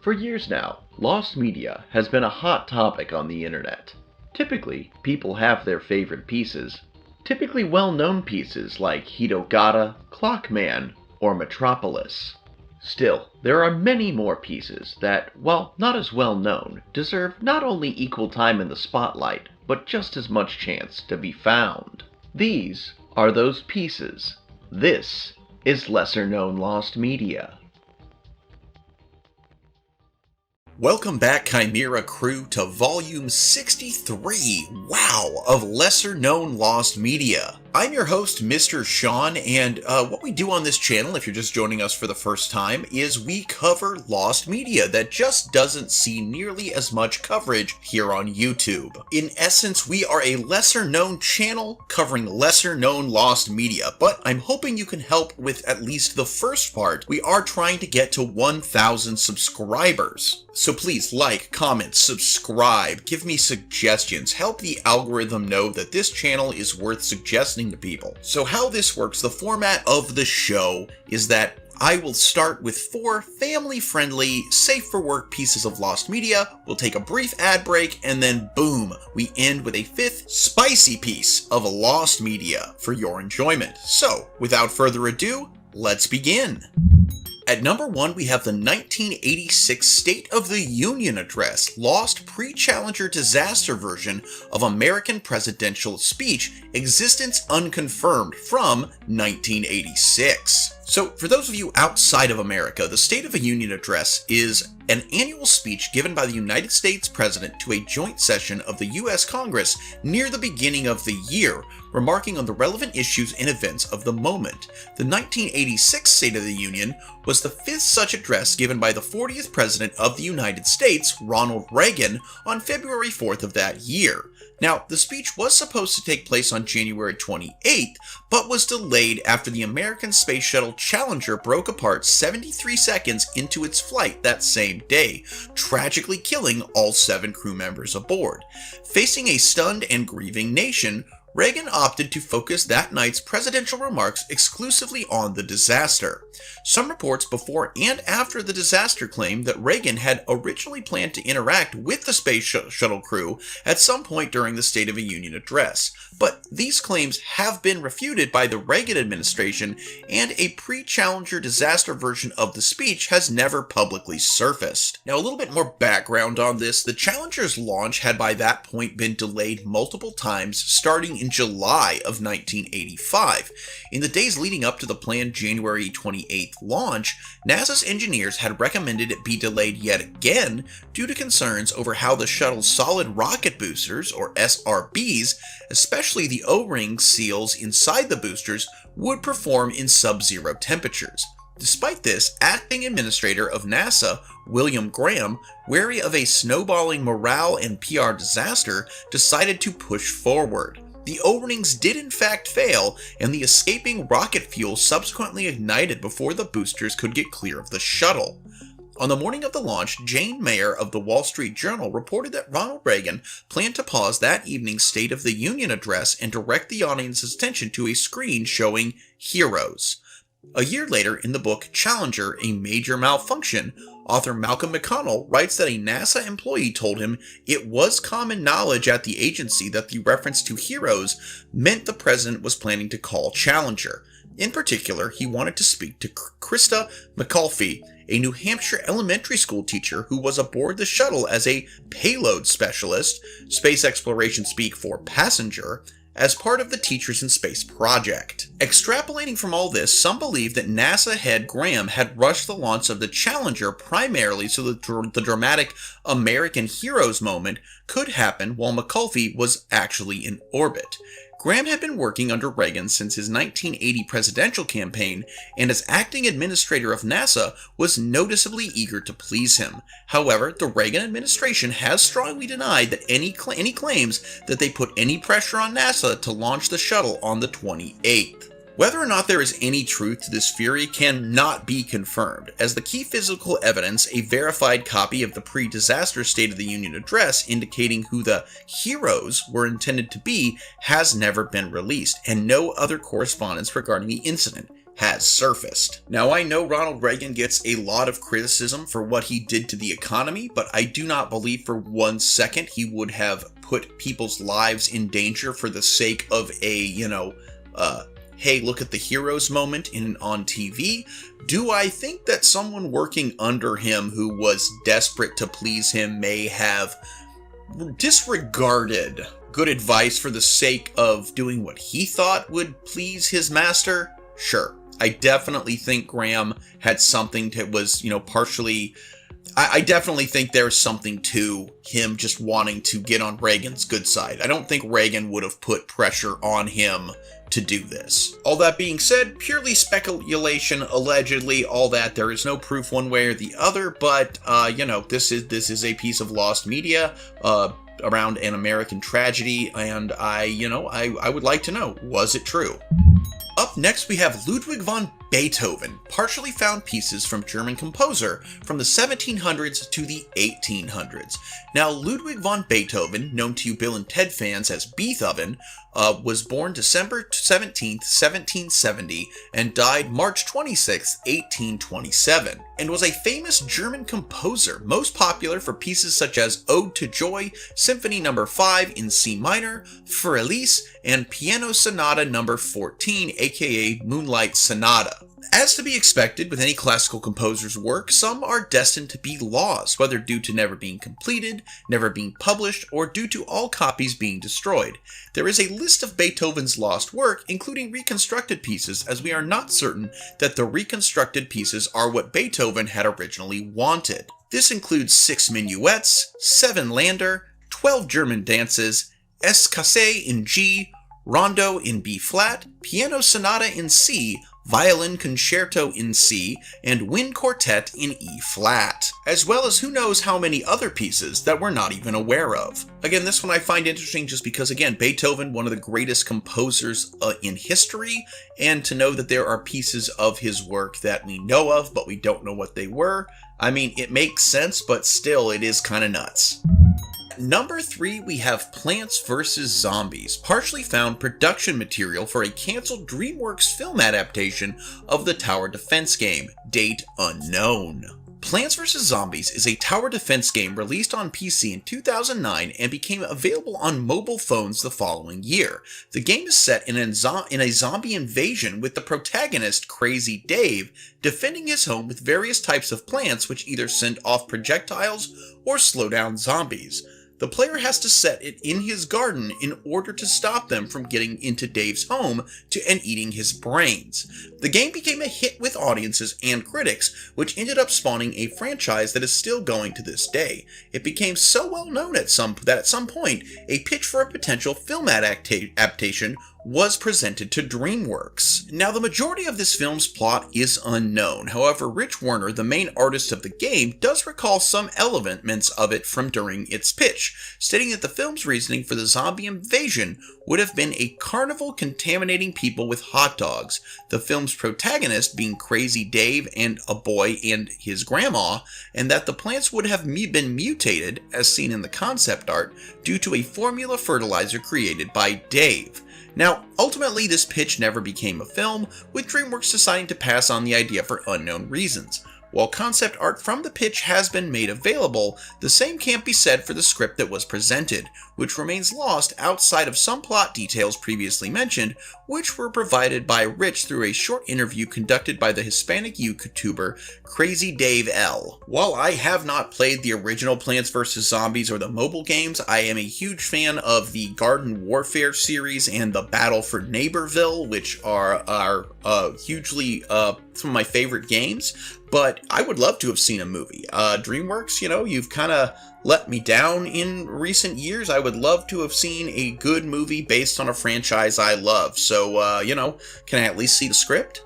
For years now, lost media has been a hot topic on the internet. Typically, people have their favorite pieces, typically well-known pieces like Hitogata, Clockman, or Metropolis. Still, there are many more pieces that, while not as well known, deserve not only equal time in the spotlight, but just as much chance to be found. These are those pieces. This is lesser-known lost media. Welcome back, Chimera Crew, to Volume 63, wow, of lesser-known lost media. I'm your host, Mr. Sean, and what we do on this channel, if you're just joining us for the first time, is we cover lost media that just doesn't see nearly as much coverage here on YouTube. In essence, we are a lesser-known channel covering lesser-known lost media, but I'm hoping you can help with at least the first part. We are trying to get to 1,000 subscribers. So please like, comment, subscribe, give me suggestions, help the algorithm know that this channel is worth suggesting to people. So how this works, the format of the show is that I will start with 4 family-friendly, safe-for-work pieces of lost media, we'll take a brief ad break, and then boom, we end with a 5th spicy piece of lost media for your enjoyment. So, without further ado, let's begin. At number 1, we have the 1986 State of the Union Address, lost pre-Challenger disaster version of American presidential speech, existence unconfirmed, from 1986. So, for those of you outside of America, the State of the Union Address is an annual speech given by the United States President to a joint session of the U.S. Congress near the beginning of the year, remarking on the relevant issues and events of the moment. The 1986 State of the Union was the 5th such address given by the 40th President of the United States, Ronald Reagan, on February 4th of that year. Now, the speech was supposed to take place on January 28th, but was delayed after the American Space Shuttle Challenger broke apart 73 seconds into its flight that same day, tragically killing all 7 crew members aboard. Facing a stunned and grieving nation, Reagan opted to focus that night's presidential remarks exclusively on the disaster. Some reports before and after the disaster claimed that Reagan had originally planned to interact with the space shuttle crew at some point during the State of the Union address, but these claims have been refuted by the Reagan administration, and a pre-Challenger disaster version of the speech has never publicly surfaced. Now, a little bit more background on this. The Challenger's launch had by that point been delayed multiple times, starting in July of 1985. In the days leading up to the planned January 28th launch, NASA's engineers had recommended it be delayed yet again due to concerns over how the shuttle's solid rocket boosters, or SRBs, especially the O-ring seals inside the boosters, would perform in sub-zero temperatures. Despite this, acting administrator of NASA, William Graham, wary of a snowballing morale and PR disaster, decided to push forward. The O-rings did in fact fail, and the escaping rocket fuel subsequently ignited before the boosters could get clear of the shuttle. On the morning of the launch, Jane Mayer of the Wall Street Journal reported that Ronald Reagan planned to pause that evening's State of the Union address and direct the audience's attention to a screen showing Heroes. A year later, in the book Challenger, A Major Malfunction, author Malcolm McConnell writes that a NASA employee told him it was common knowledge at the agency that the reference to Heroes meant the president was planning to call Challenger. In particular, he wanted to speak to Krista McAuliffe, a New Hampshire elementary school teacher who was aboard the shuttle as a payload specialist, space exploration speak for passenger, as part of the Teachers in Space project. Extrapolating from all this, some believe that NASA head Graham had rushed the launch of the Challenger primarily so that the dramatic American Heroes moment could happen while McAuliffe was actually in orbit. Graham had been working under Reagan since his 1980 presidential campaign, and as acting administrator of NASA, was noticeably eager to please him. However, the Reagan administration has strongly denied that any claims that they put any pressure on NASA to launch the shuttle on the 28th. Whether or not there is any truth to this theory cannot be confirmed, as the key physical evidence, a verified copy of the pre-disaster State of the Union address indicating who the heroes were intended to be, has never been released, and no other correspondence regarding the incident has surfaced. Now, I know Ronald Reagan gets a lot of criticism for what he did to the economy, but I do not believe for 1 second he would have put people's lives in danger for the sake of a, hey, look at the heroes moment on TV. Do I think that someone working under him who was desperate to please him may have disregarded good advice for the sake of doing what he thought would please his master? Sure. I definitely think Graham had something that was, partially... I definitely think there's something to him just wanting to get on Reagan's good side. I don't think Reagan would have put pressure on him to do this. All that being said, purely speculation, allegedly, all that. There is no proof one way or the other, but, this is a piece of lost media around an American tragedy, and I would like to know, was it true? Up next, we have Ludwig von Beethoven, partially found pieces from German composer from the 1700s to the 1800s. Now, Ludwig von Beethoven, known to you Bill and Ted fans as Beethoven, was born December 17th, 1770, and died March 26th, 1827, and was a famous German composer, most popular for pieces such as Ode to Joy, Symphony No. 5 in C minor, Für Elise, and Piano Sonata No. 14, aka Moonlight Sonata. As to be expected with any classical composer's work, some are destined to be lost, whether due to never being completed, never being published, or due to all copies being destroyed. There is a list of Beethoven's lost work, including reconstructed pieces, as we are not certain that the reconstructed pieces are what Beethoven had originally wanted. This includes 6 minuets, 7 Länder, 12 German dances, Escasse in G, Rondo in B flat, Piano Sonata in C, Violin Concerto in C, and Wind Quartet in E flat, as well as who knows how many other pieces that we're not even aware of. Again, this one I find interesting just because, again, Beethoven, one of the greatest composers in history, and to know that there are pieces of his work that we know of, but we don't know what they were, I mean, it makes sense, but still, it is kind of nuts. Number 3, we have Plants vs. Zombies, partially found production material for a cancelled DreamWorks film adaptation of the tower defense game, date unknown. Plants vs. Zombies is a tower defense game released on PC in 2009 and became available on mobile phones the following year. The game is set in a zombie invasion with the protagonist, Crazy Dave, defending his home with various types of plants which either send off projectiles or slow down zombies. The player has to set it in his garden in order to stop them from getting into Dave's home and eating his brains. The game became a hit with audiences and critics, which ended up spawning a franchise that is still going to this day. It became so well known that at some point, a pitch for a potential film adaptation was presented to DreamWorks. Now, the majority of this film's plot is unknown. However, Rich Werner, the main artist of the game, does recall some elements of it from during its pitch, stating that the film's reasoning for the zombie invasion would have been a carnival contaminating people with hot dogs, the film's protagonist being Crazy Dave and a boy and his grandma, and that the plants would have been mutated, as seen in the concept art, due to a formula fertilizer created by Dave. Now, ultimately this pitch never became a film, with DreamWorks deciding to pass on the idea for unknown reasons. While concept art from the pitch has been made available, the same can't be said for the script that was presented, which remains lost outside of some plot details previously mentioned, which were provided by Rich through a short interview conducted by the Hispanic YouTuber Crazy Dave L. While I have not played the original Plants vs. Zombies or the mobile games, I am a huge fan of the Garden Warfare series and the Battle for Neighborville, which are hugely some of my favorite games. But I would love to have seen a movie. DreamWorks, you've kind of let me down in recent years. I would love to have seen a good movie based on a franchise I love. So, can I at least see the script?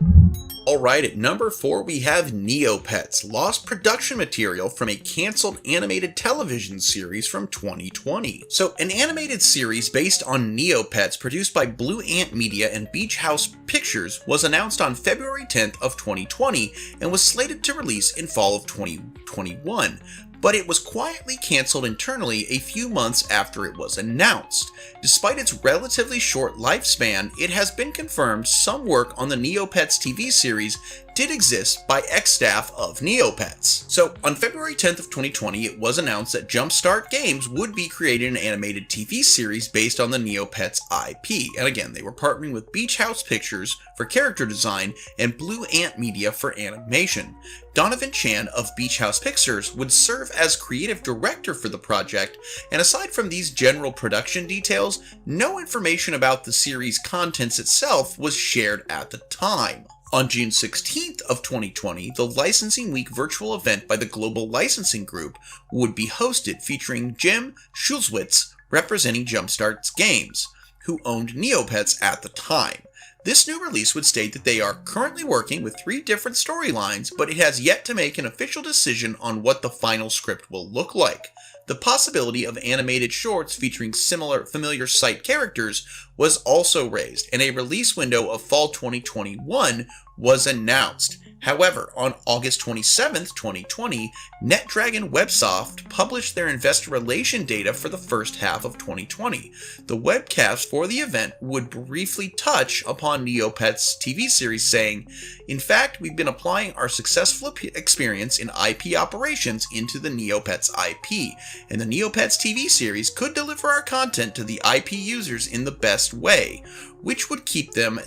Alright, at number 4 we have Neopets, lost production material from a cancelled animated television series from 2020. So, an animated series based on Neopets produced by Blue Ant Media and Beach House Pictures was announced on February 10th of 2020 and was slated to release in fall of 2021. but it was quietly canceled internally a few months after it was announced. Despite its relatively short lifespan, it has been confirmed some work on the Neopets TV series did exist by ex-staff of Neopets. So, on February 10th of 2020, it was announced that Jumpstart Games would be creating an animated TV series based on the Neopets IP. And again, they were partnering with Beach House Pictures for character design and Blue Ant Media for animation. Donovan Chan of Beach House Pictures would serve as creative director for the project, and aside from these general production details, no information about the series' contents itself was shared at the time. On June 16th of 2020, the Licensing Week virtual event by the Global Licensing Group would be hosted, featuring Jim Schulzwitz representing Jumpstart Games, who owned Neopets at the time. This new release would state that they are currently working with 3 different storylines, but it has yet to make an official decision on what the final script will look like. The possibility of animated shorts featuring familiar sight characters was also raised, and a release window of fall 2021 was announced. However, on August 27th, 2020, NetDragon Websoft published their investor relation data for the first half of 2020. The webcast for the event would briefly touch upon Neopets TV series, saying, "In fact, we've been applying our successful experience in IP operations into the Neopets IP, and the Neopets TV series could deliver our content to the IP users in the best way, which would keep them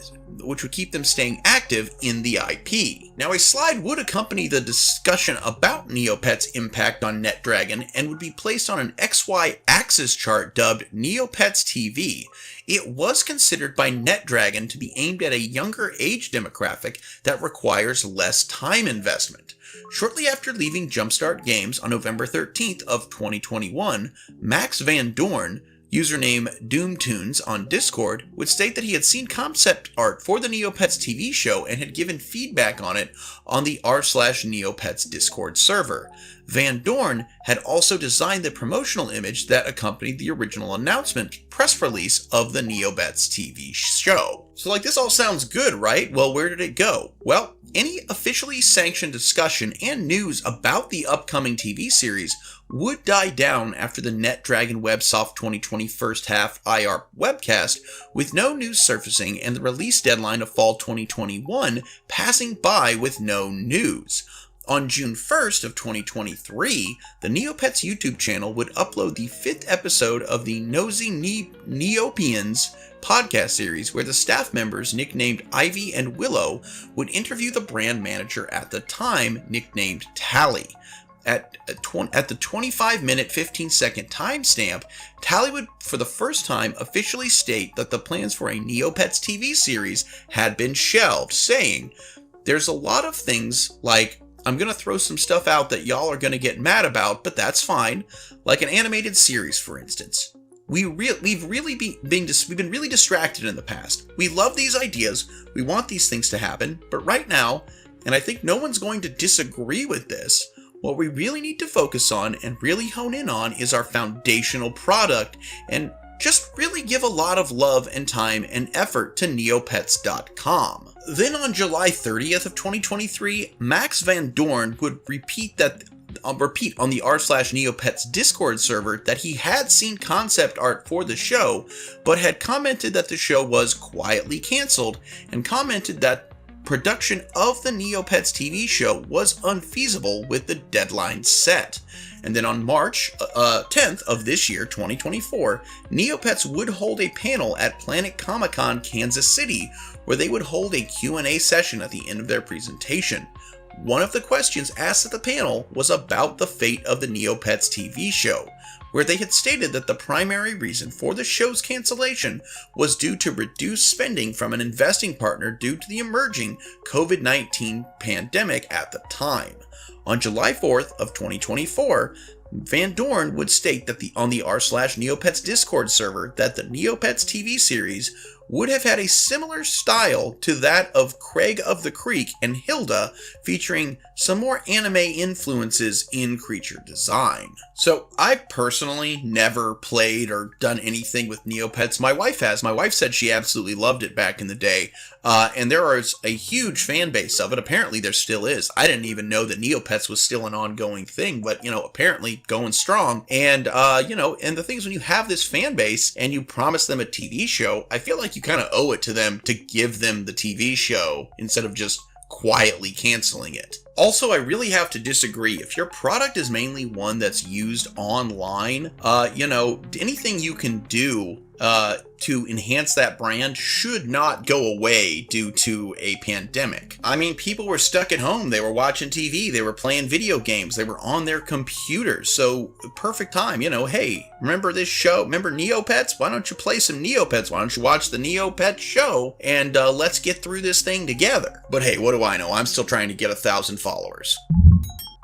staying active in the IP." Now, a slide would accompany the discussion about Neopets' impact on NetDragon and would be placed on an XY axis chart dubbed Neopets TV. It was considered by NetDragon to be aimed at a younger age demographic that requires less time investment. Shortly after leaving Jumpstart Games on November 13th of 2021, Max Van Doorn, username DoomTunes on Discord, would state that he had seen concept art for the Neopets TV show and had given feedback on it on the r/Neopets Discord server. Van Doorn had also designed the promotional image that accompanied the original announcement press release of the Neopets TV show. So this all sounds good, right? Well, where did it go? Well, any officially sanctioned discussion and news about the upcoming TV series would die down after the NetDragon Websoft 2020 first half IR webcast, with no news surfacing and the release deadline of fall 2021 passing by with no news. On June 1st of 2023, the Neopets YouTube channel would upload the 5th episode of the Nosy Neopians podcast series, where the staff members nicknamed Ivy and Willow would interview the brand manager at the time, nicknamed Tally. At the 25-minute, 15-second timestamp, Tally would, for the first time, officially state that the plans for a Neopets TV series had been shelved, saying, "There's a lot of things like, I'm going to throw some stuff out that y'all are going to get mad about, but that's fine, like an animated series, for instance. We've been really distracted in the past. We love these ideas, we want these things to happen, but right now, and I think no one's going to disagree with this, what we really need to focus on and really hone in on is our foundational product, and just really give a lot of love and time and effort to Neopets.com." Then on July 30th of 2023, Max Van Doorn would repeat on the r/Neopets Discord server that he had seen concept art for the show, but had commented that the show was quietly canceled, and commented that production of the Neopets TV show was unfeasible with the deadline set. And then on March 10th of this year, 2024, Neopets would hold a panel at Planet Comic-Con Kansas City, where they would hold a Q&A session at the end of their presentation. One of the questions asked at the panel was about the fate of the Neopets TV show, where they had stated that the primary reason for the show's cancellation was due to reduced spending from an investing partner due to the emerging COVID-19 pandemic at the time. On July 4th of 2024, Van Doorn would state that on the r/Neopets Discord server that the Neopets TV series would have had a similar style to that of Craig of the Creek and Hilda, featuring some more anime influences in creature design. So I personally never played or done anything with Neopets. My wife has. My wife said she absolutely loved it back in the day, and there is a huge fan base of it. Apparently there still is. I didn't even know that Neopets was still an ongoing thing, but apparently going strong. And and the thing is, when you have this fan base and you promise them a TV show, I feel like you kind of owe it to them to give them the TV show instead of just quietly canceling it. Also, I really have to disagree. If your product is mainly one that's used online, anything you can do to enhance that brand should not go away due to a pandemic. I mean, people were stuck at home. They were watching TV. They were playing video games. They were on their computers. So, perfect time. Hey, remember this show? Remember Neopets? Why don't you play some Neopets? Why don't you watch the Neopets show? And let's get through this thing together. But hey, what do I know? I'm still trying to get 1,000 followers.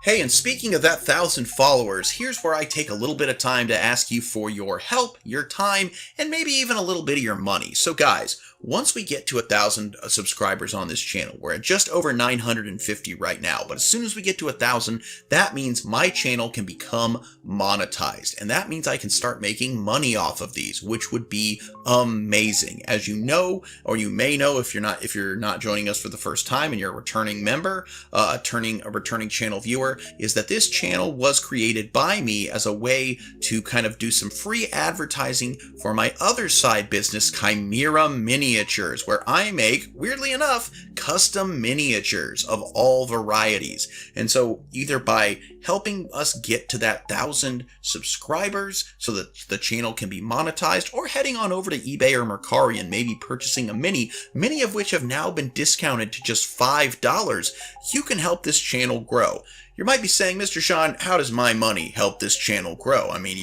Hey, and speaking of that 1,000 followers, here's where I take a little bit of time to ask you for your help, your time, and maybe even a little bit of your money. So guys, once we get to 1,000 subscribers on this channel, we're at just over 950 right now, but as soon as we get to 1,000, that means my channel can become monetized, and that means I can start making money off of these, which would be amazing. As you know, or you may know if you're not joining us for the first time and you're a returning member, a returning channel viewer, is that this channel was created by me as a way to kind of do some free advertising for my other side business, Chimera Miniatures, where I make, weirdly enough, custom miniatures of all varieties. And so either by helping us get to that 1,000 subscribers so that the channel can be monetized, or heading on over to eBay or Mercari and maybe purchasing a many of which have now been discounted to just $5, you can help this channel grow. You might be saying, Mr. Sean, how does my money help this channel grow? I mean,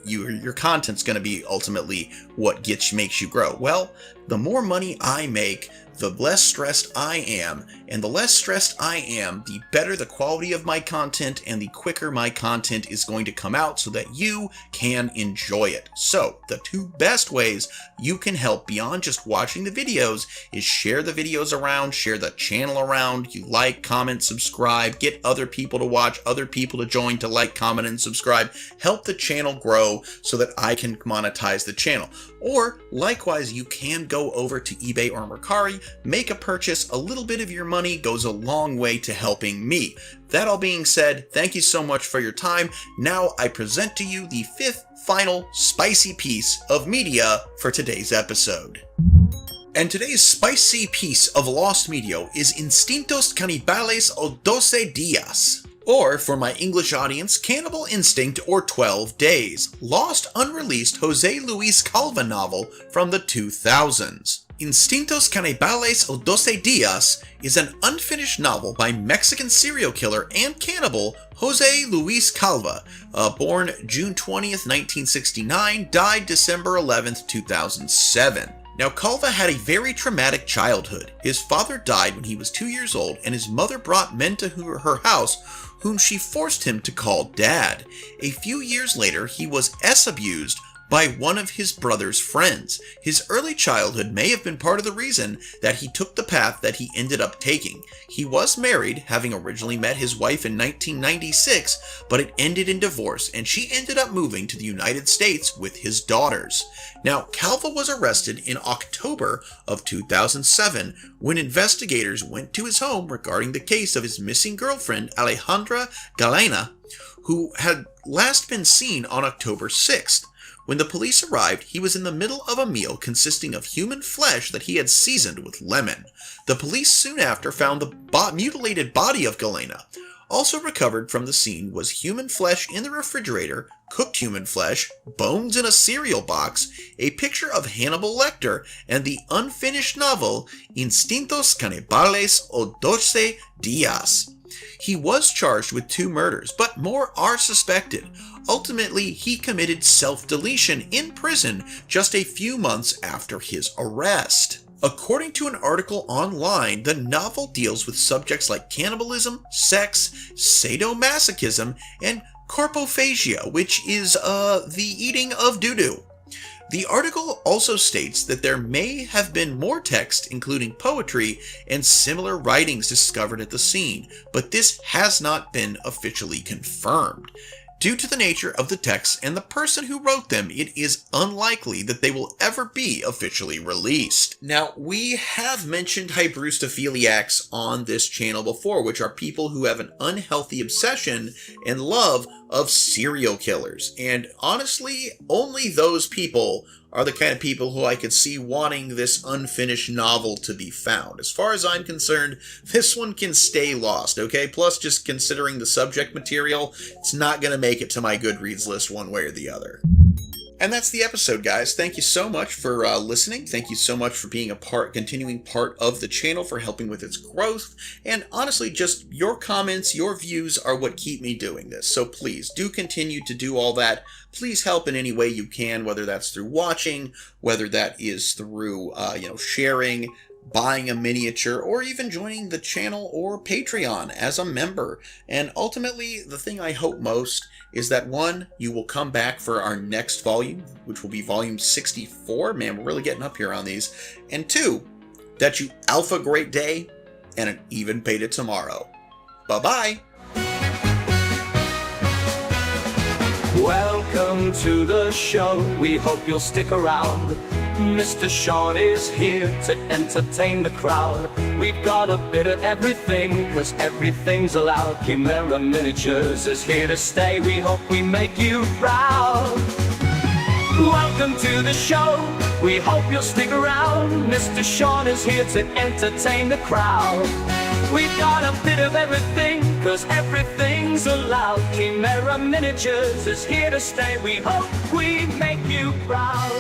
your content's going to be ultimately what makes you grow. Well, the more money I make, the less stressed I am, and the less stressed I am, the better the quality of my content and the quicker my content is going to come out so that you can enjoy it. So, the two best ways you can help beyond just watching the videos is share the videos around, share the channel around, you like, comment, subscribe, get other people to watch, other people to join, to like, comment, and subscribe. Help the channel grow so that I can monetize the channel. Or, likewise, you can go over to eBay or Mercari, make a purchase. A little bit of your money goes a long way to helping me. That all being said, thank you so much for your time. Now I present to you the fifth final spicy piece of media for today's episode. And today's spicy piece of lost media is Instintos Canibales o 12 Días. Or, for my English audience, Cannibal Instinct or 12 Days, lost unreleased Jose Luis Calva novel from the 2000s. Instintos Canibales o 12 Días is an unfinished novel by Mexican serial killer and cannibal Jose Luis Calva, born June 20th, 1969, died December 11th, 2007. Now, Calva had a very traumatic childhood. His father died when he was 2 years old, and his mother brought men to her house whom she forced him to call Dad. A few years later, he was abused by one of his brother's friends. His early childhood may have been part of the reason that he took the path that he ended up taking. He was married, having originally met his wife in 1996, but it ended in divorce, and she ended up moving to the United States with his daughters. Now, Calva was arrested in October of 2007 when investigators went to his home regarding the case of his missing girlfriend, Alejandra Galena, who had last been seen on October 6th. When the police arrived, he was in the middle of a meal consisting of human flesh that he had seasoned with lemon. The police soon after found the mutilated body of Galena. Also recovered from the scene was human flesh in the refrigerator, cooked human flesh, bones in a cereal box, a picture of Hannibal Lecter, and the unfinished novel Instintos Canibales o 12 Días. He was charged with 2 murders, but more are suspected. Ultimately, he committed self-deletion in prison just a few months after his arrest. According to an article online, the novel deals with subjects like cannibalism, sex, sadomasochism, and corpophagia, which is the eating of doo-doo. The article also states that there may have been more text, including poetry and similar writings discovered at the scene, but this has not been officially confirmed. Due to the nature of the texts and the person who wrote them, it is unlikely that they will ever be officially released. Now, we have mentioned hybreustophiliacs on this channel before, which are people who have an unhealthy obsession and love of serial killers. And honestly, only those people are the kind of people who I could see wanting this unfinished novel to be found. As far as I'm concerned, this one can stay lost, okay? Plus, just considering the subject material, it's not going to make it to my Goodreads list one way or the other. And that's the episode, guys. Thank you so much for listening. Thank you so much for being a continuing part of the channel, for helping with its growth. And honestly, just your comments, your views are what keep me doing this. So please do continue to do all that. Please help in any way you can, whether that's through watching, whether that is through, sharing, buying a miniature, or even joining the channel or Patreon as a member. And ultimately, the thing I hope most is that, one, you will come back for our next volume, which will be volume 64. Man, we're really getting up here on these. And two, that you alpha great day and an even beta tomorrow. Bye-bye! Welcome to the show, we hope you'll stick around. Mr. Sean is here to entertain the crowd. We've got a bit of everything, cause everything's allowed. Chimera Miniatures is here to stay, we hope we make you proud. Welcome to the show, we hope you'll stick around. Mr. Sean is here to entertain the crowd. We've got a bit of everything, cause everything's allowed. Chimera Miniatures is here to stay, we hope we make you proud.